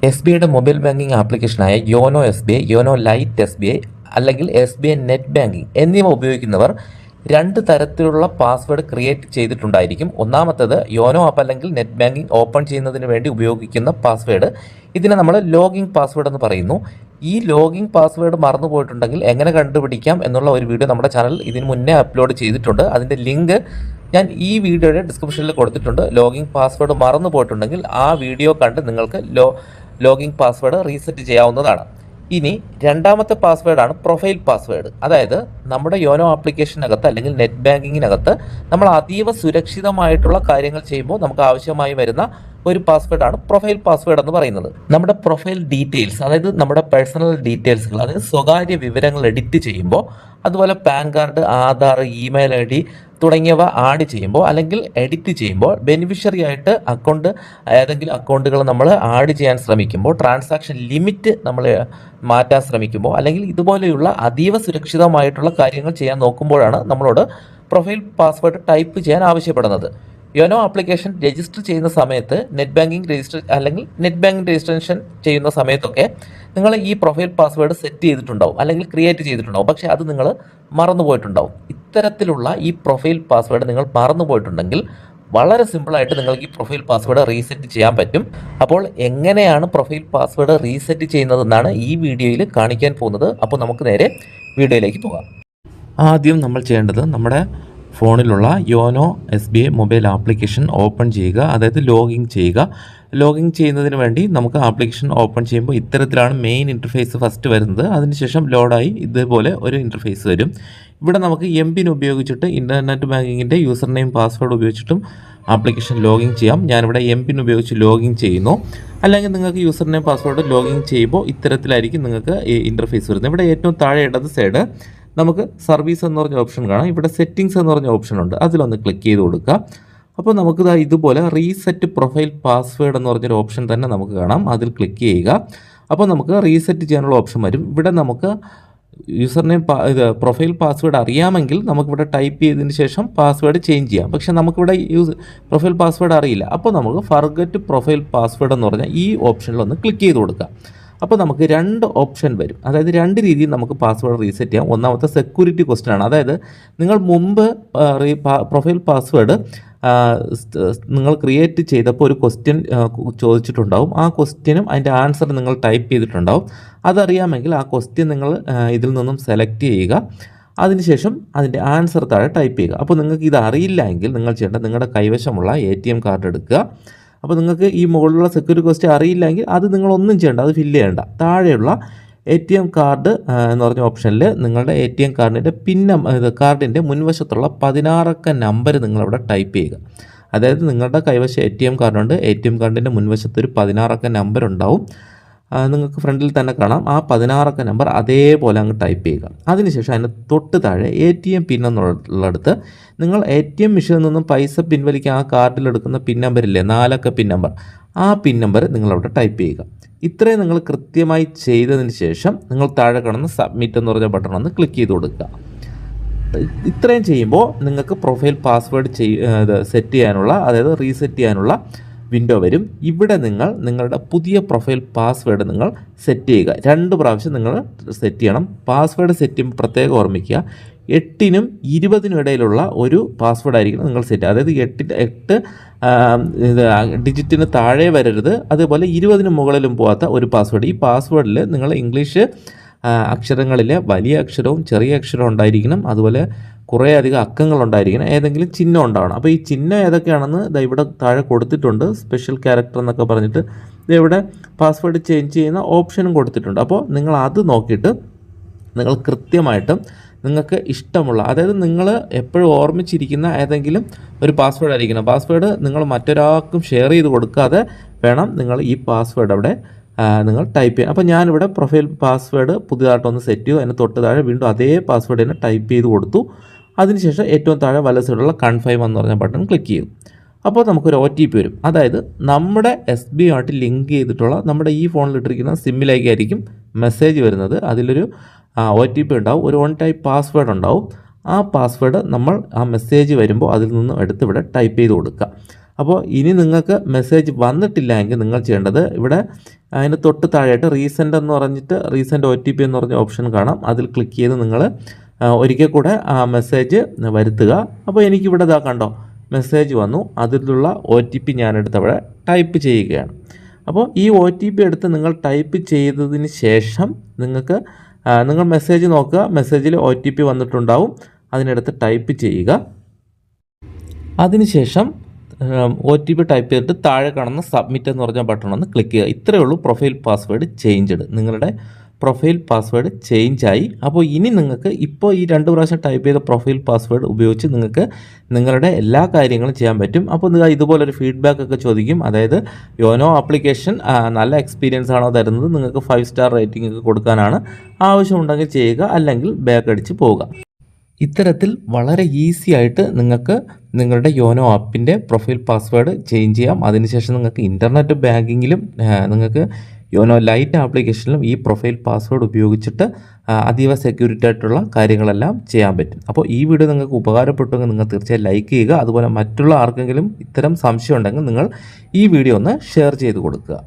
S B ഐയുടെ mobile banking ആപ്ലിക്കേഷനായ YONO S B I, YONO lite S B I അല്ലെങ്കിൽ S B I net banking എന്നിവ ഉപയോഗിക്കുന്നവർ രണ്ട് തരത്തിലുള്ള പാസ്വേഡ് ക്രിയേറ്റ് ചെയ്തിട്ടുണ്ടായിരിക്കും. ഒന്നാമത്തേത് യോനോ ആപ്പ് അല്ലെങ്കിൽ നെറ്റ് ബാങ്കിംഗ് ഓപ്പൺ ചെയ്യുന്നതിന് വേണ്ടി ഉപയോഗിക്കുന്ന പാസ്വേഡ്. ഇതിനെ നമ്മൾ ലോഗിൻ പാസ്വേഡ് എന്ന് പറയുന്നു. ഈ ലോഗിൻ പാസ്വേഡ് മറന്നു പോയിട്ടുണ്ടെങ്കിൽ എങ്ങനെ കണ്ടുപിടിക്കാം എന്നുള്ള ഒരു വീഡിയോ നമ്മുടെ ചാനൽ ഇതിന് മുന്നേ അപ്ലോഡ് ചെയ്തിട്ടുണ്ട്. അതിൻ്റെ ലിങ്ക് ഞാൻ ഈ വീഡിയോയുടെ ഡിസ്ക്രിപ്ഷനിൽ കൊടുത്തിട്ടുണ്ട്. ലോഗിൻ പാസ്വേഡ് മറന്നു പോയിട്ടുണ്ടെങ്കിൽ ആ വീഡിയോ കണ്ട് നിങ്ങൾക്ക് ലോഗിൻ പാസ്വേഡ് റീസെറ്റ് ചെയ്യാവുന്നതാണ്. ഇനി രണ്ടാമത്തെ പാസ്വേഡാണ് പ്രൊഫൈൽ പാസ്വേഡ്. അതായത് നമ്മുടെ യോനോ ആപ്ലിക്കേഷനകത്ത് അല്ലെങ്കിൽ നെറ്റ് ബാങ്കിങ്ങിനകത്ത് നമ്മൾ അതീവ സുരക്ഷിതമായിട്ടുള്ള കാര്യങ്ങൾ ചെയ്യുമ്പോൾ നമുക്ക് ആവശ്യമായി വരുന്ന ഒരു പാസ്വേഡാണ് പ്രൊഫൈൽ പാസ്വേഡ് എന്ന് പറയുന്നത്. നമ്മുടെ പ്രൊഫൈൽ ഡീറ്റെയിൽസ്, അതായത് നമ്മുടെ പേഴ്സണൽ ഡീറ്റെയിൽസുകൾ, അതായത് സ്വകാര്യ വിവരങ്ങൾ എഡിറ്റ് ചെയ്യുമ്പോൾ, അതുപോലെ pan card, Aadhaar, email I D തുടങ്ങിയവ ആഡ് ചെയ്യുമ്പോൾ അല്ലെങ്കിൽ എഡിറ്റ് ചെയ്യുമ്പോൾ, ബെനിഫിഷ്യറി ആയിട്ട് ഏതെങ്കിലും അക്കൗണ്ടുകൾ നമ്മൾ ആഡ് ചെയ്യാൻ ശ്രമിക്കുമ്പോൾ, ട്രാൻസാക്ഷൻ ലിമിറ്റ് നമ്മൾ മാറ്റാൻ ശ്രമിക്കുമ്പോൾ, അല്ലെങ്കിൽ ഇതുപോലെയുള്ള അതീവ സുരക്ഷിതമായിട്ടുള്ള കാര്യങ്ങൾ ചെയ്യാൻ നോക്കുമ്പോഴാണ് നമ്മളോട് പ്രൊഫൈൽ പാസ്വേഡ് ടൈപ്പ് ചെയ്യാൻ ആവശ്യപ്പെടുന്നത്. യോനോ ആപ്ലിക്കേഷൻ രജിസ്റ്റർ ചെയ്യുന്ന സമയത്ത് നെറ്റ് ബാങ്കിങ് രജിസ്ട്രേഷൻ ചെയ്യുന്ന സമയത്തൊക്കെ നിങ്ങൾ ഈ പ്രൊഫൈൽ പാസ്വേഡ് സെറ്റ് ചെയ്തിട്ടുണ്ടാവും അല്ലെങ്കിൽ ക്രിയേറ്റ് ചെയ്തിട്ടുണ്ടാവും. പക്ഷേ അത് നിങ്ങൾ മറന്നുപോയിട്ടുണ്ടാവും. ഇത്തരത്തിലുള്ള ഈ പ്രൊഫൈൽ പാസ്വേഡ് നിങ്ങൾ മറന്നുപോയിട്ടുണ്ടെങ്കിൽ വളരെ സിമ്പിളായിട്ട് നിങ്ങൾക്ക് ഈ പ്രൊഫൈൽ പാസ്വേഡ് റീസെറ്റ് ചെയ്യാൻ പറ്റും. അപ്പോൾ എങ്ങനെയാണ് പ്രൊഫൈൽ പാസ്വേഡ് റീസെറ്റ് ചെയ്യുന്നതെന്നാണ് ഈ വീഡിയോയിൽ കാണിക്കാൻ പോകുന്നത്. അപ്പോൾ നമുക്ക് നേരെ വീഡിയോയിലേക്ക് പോകാം. ആദ്യം നമ്മൾ ചെയ്യേണ്ടത് നമ്മുടെ ഫോണിലുള്ള YONO S B I mobile application open ചെയ്യുക, അതായത് ലോഗിൻ ചെയ്യുക. ലോഗിൻ ചെയ്യുന്നതിന് വേണ്ടി നമുക്ക് ആപ്ലിക്കേഷൻ ഓപ്പൺ ചെയ്യുമ്പോൾ ഇത്തരത്തിലാണ് മെയിൻ ഇൻ്റർഫേസ് ഫസ്റ്റ് വരുന്നത്. അതിനുശേഷം ലോഡായി ഇതുപോലെ ഒരു ഇൻ്റർഫേസ് വരും. ഇവിടെ നമുക്ക് എംപിൻ ഉപയോഗിച്ചിട്ട് ഇൻ്റർനെറ്റ് ബാങ്കിങ്ങിൻ്റെ യൂസർ നെയിം പാസ്വേഡ് ഉപയോഗിച്ചിട്ടും ആപ്ലിക്കേഷൻ ലോഗിൻ ചെയ്യാം. ഞാനിവിടെ എംപിൻ ഉപയോഗിച്ച് ലോഗിൻ ചെയ്യുന്നു. അല്ലെങ്കിൽ നിങ്ങൾക്ക് യൂസർ നെയിം പാസ്വേഡ് ലോഗിൻ ചെയ്യുമ്പോൾ ഇത്തരത്തിലായിരിക്കും നിങ്ങൾക്ക് ഈ ഇൻ്റർഫേസ് വരുന്നത്. ഇവിടെ ഏറ്റവും താഴെ ഇടത് സൈഡ് നമുക്ക് സർവീസ് എന്ന് പറഞ്ഞ ഓപ്ഷൻ കാണാം. ഇവിടെ സെറ്റിങ്സ് എന്ന് പറഞ്ഞ ഓപ്ഷൻ ഉണ്ട്, അതിലൊന്ന് ക്ലിക്ക് ചെയ്ത് കൊടുക്കുക. അപ്പോൾ നമുക്ക് ഇതുപോലെ റീസെറ്റ് പ്രൊഫൈൽ പാസ്വേഡ് എന്ന് പറഞ്ഞൊരു ഓപ്ഷൻ തന്നെ നമുക്ക് കാണാം. അതിൽ ക്ലിക്ക് ചെയ്യുക. അപ്പോൾ നമുക്ക് റീസെറ്റ് ചെയ്യാനുള്ള ഓപ്ഷൻ വരും. ഇവിടെ നമുക്ക് യൂസർ നെയിം പ്രൊഫൈൽ പാസ്വേഡ് അറിയാമെങ്കിൽ നമുക്കിവിടെ ടൈപ്പ് ചെയ്തതിന് ശേഷം പാസ്വേഡ് ചേഞ്ച് ചെയ്യാം. പക്ഷേ നമുക്കിവിടെ പ്രൊഫൈൽ പാസ്വേഡ് അറിയില്ല. അപ്പോൾ നമുക്ക് ഫർഗറ്റ് പ്രൊഫൈൽ പാസ്വേഡ് എന്ന് പറഞ്ഞാൽ ഈ ഓപ്ഷനിലൊന്ന് ക്ലിക്ക് ചെയ്ത് കൊടുക്കുക. അപ്പോൾ നമുക്ക് രണ്ട് ഓപ്ഷൻ വരും, അതായത് രണ്ട് രീതിയിൽ നമുക്ക് പാസ്വേഡ് റീസെറ്റ് ചെയ്യാം. ഒന്നാമത്തെ സെക്യൂരിറ്റി ക്വസ്റ്റ്യൻ ആണ്. അതായത് നിങ്ങൾ മുമ്പ് പ്രൊഫൈൽ പാസ്വേഡ് നിങ്ങൾ ക്രിയേറ്റ് ചെയ്തപ്പോൾ ഒരു ക്വസ്റ്റ്യൻ ചോദിച്ചിട്ടുണ്ടാവും. ആ ക്വസ്റ്റ്യനും അതിൻ്റെ ആൻസർ നിങ്ങൾ ടൈപ്പ് ചെയ്തിട്ടുണ്ടാവും. അതറിയാമെങ്കിൽ ആ ക്വസ്റ്റ്യൻ നിങ്ങൾ ഇതിൽ നിന്നും സെലക്ട് ചെയ്യുക. അതിനുശേഷം അതിൻ്റെ ആൻസർ താഴെ ടൈപ്പ് ചെയ്യുക. അപ്പോൾ നിങ്ങൾക്ക് ഇത് അറിയില്ല എങ്കിൽ നിങ്ങൾ ചെയ്യേണ്ടത് നിങ്ങളുടെ കൈവശമുള്ള ATM കാർഡ് എടുക്കുക. അപ്പോൾ നിങ്ങൾക്ക് ഈ മുകളിലുള്ള സെക്യൂരിറ്റി ക്വസ്റ്റ്യൻ അറിയില്ലെങ്കിൽ അത് നിങ്ങളൊന്നും ചെയ്യേണ്ട, അത് ഫില്ല് ചെയ്യേണ്ട. താഴെയുള്ള ATM കാർഡ് എന്ന് പറഞ്ഞ ഓപ്ഷനിൽ നിങ്ങളുടെ ATM കാർഡിൻ്റെ കാർഡിൻ്റെ മുൻവശത്തുള്ള 16 അക്ക നമ്പർ നിങ്ങളവിടെ ടൈപ്പ് ചെയ്യുക. അതായത് നിങ്ങളുടെ കൈവശം ATM കാർഡുണ്ട്, ATM കാർഡിൻ്റെ മുൻവശത്ത് ഒരു 16 അക്ക നമ്പർ ഉണ്ടാവും. നിങ്ങൾക്ക് ഫ്രണ്ടിൽ തന്നെ കാണാം. ആ 16 അക്ക നമ്പർ അതേപോലെ അങ്ങ് ടൈപ്പ് ചെയ്യുക. അതിനുശേഷം അതിന് തൊട്ട് താഴെ ATM പിൻ എന്നുള്ളിടത്ത് നിങ്ങൾ ATM മെഷീനിൽ നിന്നും പൈസ പിൻവലിക്കാൻ ആ കാർഡിലെടുക്കുന്ന പിൻ നമ്പറില്ലേ, 4 അക്ക പിൻ നമ്പർ, ആ പിൻ നമ്പർ നിങ്ങളവിടെ ടൈപ്പ് ചെയ്യുക. ഇത്രയും നിങ്ങൾ കൃത്യമായി ചെയ്തതിന് ശേഷം നിങ്ങൾ താഴെ കാണുന്ന സബ്മിറ്റ് എന്ന് പറഞ്ഞ ബട്ടൺ ഒന്ന് ക്ലിക്ക് ചെയ്ത് കൊടുക്കുക. ഇത്രയും ചെയ്യുമ്പോൾ നിങ്ങൾക്ക് പ്രൊഫൈൽ പാസ്വേഡ് സെറ്റ് ചെയ്യാനുള്ള, അതായത് റീസെറ്റ് ചെയ്യാനുള്ള വിൻഡോ വരും. ഇവിടെ നിങ്ങളുടെ പുതിയ പ്രൊഫൈൽ പാസ്വേഡ് നിങ്ങൾ സെറ്റ് ചെയ്യുക. 2 പ്രാവശ്യം നിങ്ങൾ സെറ്റ് ചെയ്യണം. പാസ്വേഡ് സെറ്റ് ചെയ്യുമ്പോൾ പ്രത്യേകം ഓർമ്മിക്കുക, 8നും 20നും ഇടയിലുള്ള ഒരു പാസ്വേഡ് ആയിരിക്കണം നിങ്ങൾ സെറ്റ്. അതായത് 8 ഡിജിറ്റിന് താഴെ വരരുത്, അതേപോലെ 20ന് മുകളിലും പോകാത്ത ഒരു പാസ്വേഡ്. ഈ പാസ്വേഡിൽ നിങ്ങൾ ഇംഗ്ലീഷ് അക്ഷരങ്ങളിലെ വലിയ അക്ഷരവും ചെറിയ അക്ഷരവും ഉണ്ടായിരിക്കണം. അതുപോലെ കുറേ അധികം അക്കങ്ങളുണ്ടായിരിക്കണം, ഏതെങ്കിലും ചിഹ്നം ഉണ്ടാവണം. അപ്പോൾ ഈ ചിഹ്നം ഏതൊക്കെയാണെന്ന് ഇവിടെ താഴെ കൊടുത്തിട്ടുണ്ട്. സ്പെഷ്യൽ ക്യാരക്ടർ എന്നൊക്കെ പറഞ്ഞിട്ട് ഇവിടെ പാസ്വേഡ് ചേഞ്ച് ചെയ്യുന്ന ഓപ്ഷനും കൊടുത്തിട്ടുണ്ട്. അപ്പോൾ നിങ്ങൾ അത് നോക്കിയിട്ട് നിങ്ങൾ കൃത്യമായിട്ടും നിങ്ങൾക്ക് ഇഷ്ടമുള്ള, അതായത് നിങ്ങൾ എപ്പോഴും ഓർമ്മിച്ചിരിക്കുന്ന ഏതെങ്കിലും ഒരു പാസ്വേഡ് ആയിരിക്കണം. പാസ്വേഡ് നിങ്ങൾ മറ്റൊരാൾക്കും ഷെയർ ചെയ്ത് കൊടുക്കാതെ വേണം നിങ്ങൾ ഈ പാസ്വേഡ് അവിടെ നിങ്ങൾ ടൈപ്പ് ചെയ്യാം. അപ്പോൾ ഞാനിവിടെ പ്രൊഫൈൽ പാസ്വേഡ് പുതിയതായിട്ടൊന്ന് സെറ്റ് ചെയ്തു. അതിന് തൊട്ട് താഴെ വീണ്ടും അതേ പാസ്വേഡ് തന്നെ ടൈപ്പ് ചെയ്ത് കൊടുത്തു. അതിനുശേഷം ഏറ്റവും താഴെ വല സൈഡിലുള്ള കൺഫേം എന്ന് പറഞ്ഞ ബട്ടൺ ക്ലിക്ക് ചെയ്തു. അപ്പോൾ നമുക്കൊരു OTP വരും. അതായത് നമ്മുടെ SBI ആയിട്ട് ലിങ്ക് ചെയ്തിട്ടുള്ള നമ്മുടെ ഈ ഫോണിലിട്ടിരിക്കുന്ന സിമ്മിലേക്കായിരിക്കും മെസ്സേജ് വരുന്നത്. അതിലൊരു OTP ഉണ്ടാവും, ഒരു 1 ടൈപ്പ് പാസ്വേഡ് ഉണ്ടാവും. ആ പാസ്വേഡ് നമ്മൾ ആ മെസ്സേജ് വരുമ്പോൾ അതിൽ നിന്ന് എടുത്ത് ഇവിടെ ടൈപ്പ് ചെയ്ത് കൊടുക്കുക. അപ്പോൾ ഇനി നിങ്ങൾക്ക് മെസ്സേജ് വന്നിട്ടില്ല എങ്കിൽ നിങ്ങൾ ചെയ്യേണ്ടത് ഇവിടെ അതിന് തൊട്ട് താഴെയായിട്ട് റീസെൻ്റ് എന്ന് പറഞ്ഞിട്ട് റീസെൻ്റ് OTP എന്ന് പറഞ്ഞ ഓപ്ഷൻ കാണാം. അതിൽ ക്ലിക്ക് ചെയ്ത് നിങ്ങൾ ഒരിക്കൽ കൂടെ ആ മെസ്സേജ് വരുത്തുക. അപ്പോൾ എനിക്കിവിടെ ഇതാ കണ്ടോ മെസ്സേജ് വന്നു. അതിലുള്ള OTP ഞാനെടുത്ത് അവിടെ ടൈപ്പ് ചെയ്യുകയാണ്. അപ്പോൾ ഈ OTP എടുത്ത് നിങ്ങൾ ടൈപ്പ് ചെയ്തതിന് ശേഷം നിങ്ങൾ മെസ്സേജ് നോക്കുക. മെസ്സേജിൽ OTP വന്നിട്ടുണ്ടാവും. അതിനടുത്ത് ടൈപ്പ് ചെയ്യുക. അതിനുശേഷം OTP ടൈപ്പ് ചെയ്തിട്ട് താഴെ കാണുന്ന സബ്മിറ്റ് എന്ന് പറഞ്ഞ ബട്ടൺ ഒന്ന് ക്ലിക്ക് ചെയ്യുക. ഇത്രയേ ഉള്ളൂ. Profile password changed. നിങ്ങളുടെ പ്രൊഫൈൽ പാസ്വേഡ് ചേഞ്ചായി. അപ്പോൾ ഇനി നിങ്ങൾക്ക് ഇപ്പോൾ ഈ 2 പ്രാവശ്യം ടൈപ്പ് ചെയ്ത പ്രൊഫൈൽ പാസ്വേഡ് ഉപയോഗിച്ച് നിങ്ങൾക്ക് നിങ്ങളുടെ എല്ലാ കാര്യങ്ങളും ചെയ്യാൻ പറ്റും. അപ്പോൾ നിങ്ങൾ ഇതുപോലൊരു ഫീഡ്ബാക്ക് ഒക്കെ ചോദിക്കും. അതായത് യോനോ ആപ്ലിക്കേഷൻ നല്ല എക്സ്പീരിയൻസ് ആണോ തരുന്നത്, നിങ്ങൾക്ക് 5 സ്റ്റാർ റേറ്റിംഗ് ഒക്കെ കൊടുക്കാനാണ്. ആവശ്യമുണ്ടെങ്കിൽ ചെയ്യുക, അല്ലെങ്കിൽ ബാക്ക് അടിച്ച് പോവുക. ഇത്തരത്തിൽ വളരെ ഈസി ആയിട്ട് നിങ്ങൾക്ക് നിങ്ങളുടെ യോനോ ആപ്പിൻ്റെ പ്രൊഫൈൽ പാസ്വേഡ് ചേഞ്ച് ചെയ്യാം. അതിനുശേഷം നിങ്ങൾക്ക് ഇൻ്റർനെറ്റ് ബാങ്കിങ്ങിലും നിങ്ങൾക്ക് യോനോ ലൈറ്റ് ആപ്ലിക്കേഷനിലും ഈ പ്രൊഫൈൽ പാസ്വേഡ് ഉപയോഗിച്ചിട്ട് അതീവ സെക്യൂരിറ്റി ആയിട്ടുള്ള കാര്യങ്ങളെല്ലാം ചെയ്യാൻ പറ്റും. അപ്പോൾ ഈ വീഡിയോ നിങ്ങൾക്ക് ഉപകാരപ്പെട്ടുവെങ്കിൽ നിങ്ങൾ തീർച്ചയായും ലൈക്ക് ചെയ്യുക. അതുപോലെ മറ്റുള്ള ആർക്കെങ്കിലും ഇത്തരം സംശയം ഉണ്ടെങ്കിൽ നിങ്ങൾ ഈ വീഡിയോ ഒന്ന് ഷെയർ ചെയ്ത് കൊടുക്കുക.